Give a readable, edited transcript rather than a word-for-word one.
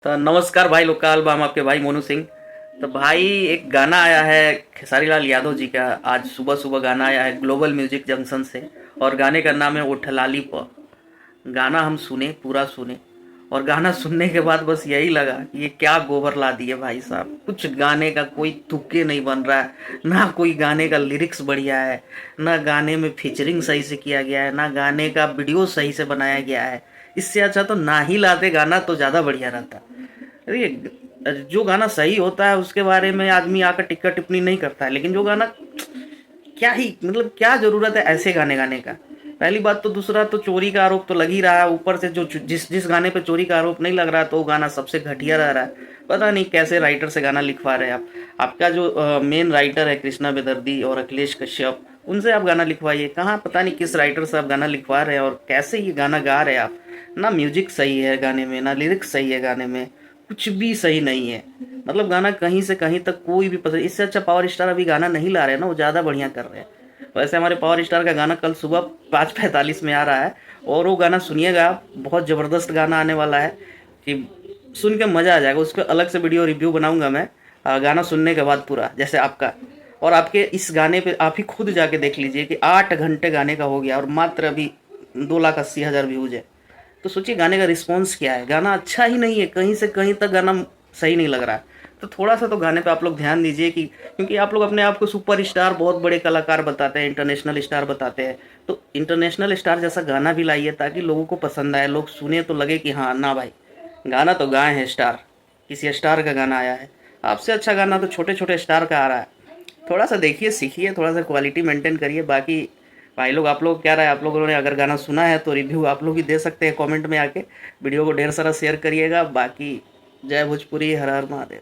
तो नमस्कार भाई लोकल बम आपके भाई मोनू सिंह। तो भाई एक गाना आया है खेसारी लाल यादव जी का। आज सुबह सुबह गाना आया है ग्लोबल म्यूजिक जंक्शन से। और गाने का नाम है उठलाली प। गाना हम सुने, पूरा सुने। और गाना सुनने के बाद बस यही लगा कि ये क्या गोबर ला दिए भाई साहब। कुछ गाने का कोई तुक्के नहीं बन रहा है, ना कोई गाने का लिरिक्स बढ़िया है, ना गाने में फीचरिंग सही से किया गया है, ना गाने का वीडियो सही से बनाया गया है। इससे अच्छा तो ना ही लाते गाना तो ज़्यादा बढ़िया रहता। अरे जो गाना सही होता है उसके बारे में आदमी आकर टिक्का टिप्पणी नहीं करता है, लेकिन जो गाना क्या ही मतलब क्या जरूरत है ऐसे गाने गाने का। पहली बात तो, दूसरा तो चोरी का आरोप तो लग ही रहा है। ऊपर से जो जिस जिस गाने पे चोरी का आरोप नहीं लग रहा है तो वो गाना सबसे घटिया रह रहा है। पता नहीं कैसे राइटर से गाना लिखवा रहे हैं आप। आपका जो मेन राइटर है कृष्णा बेदर्दी और अखिलेश कश्यप, उनसे आप गाना लिखवाइए। कहाँ पता नहीं किस राइटर से आप गाना लिखवा रहे हैं और कैसे ये गाना गा रहे हैं आप। ना म्यूजिक सही है गाने में, ना लिरिक्स सही है गाने में, कुछ भी सही नहीं है। मतलब गाना कहीं से कहीं तक कोई भी पसंद। इससे अच्छा पावर स्टार अभी गाना नहीं ला रहे हैं ना, वो ज़्यादा बढ़िया कर रहे हैं। वैसे हमारे पावर स्टार का गाना कल सुबह 5:45 में आ रहा है, और वो गाना सुनिएगा, बहुत ज़बरदस्त गाना आने वाला है कि सुन के मज़ा आ जाएगा। उस पर अलग से वीडियो रिव्यू बनाऊंगा मैं, गाना सुनने के बाद पूरा, जैसे आपका। और आपके इस गाने पे आप ही खुद जाके देख लीजिए कि 8 घंटे गाने का हो गया और मात्र अभी 2,80,000 व्यूज है। तो सोचिए गाने का रिस्पॉन्स क्या है। गाना अच्छा ही नहीं है, कहीं से कहीं तक गाना सही नहीं लग रहा है। तो थोड़ा सा तो गाने पे आप लोग ध्यान दीजिए कि, क्योंकि आप लोग अपने आप को सुपर स्टार, बहुत बड़े कलाकार बताते हैं, इंटरनेशनल स्टार बताते हैं। तो इंटरनेशनल स्टार जैसा गाना भी लाइए ताकि लोगों को पसंद आए, लोग सुने तो लगे कि हाँ ना भाई, गाना तो गाए हैं स्टार, किसी स्टार का गाना आया है। आपसे अच्छा गाना तो छोटे छोटे स्टार का आ रहा है। थोड़ा सा देखिए, सीखिए, थोड़ा सा क्वालिटी मेंटेन करिए। बाकी भाई लोग, आप लोग क्या रहा है, आप लोगों ने अगर गाना सुना है तो रिव्यू आप लोग भी दे सकते हैं कमेंट में आके। वीडियो को ढेर सारा शेयर करिएगा। बाकी जय भोजपुरी, हर हर महादेव।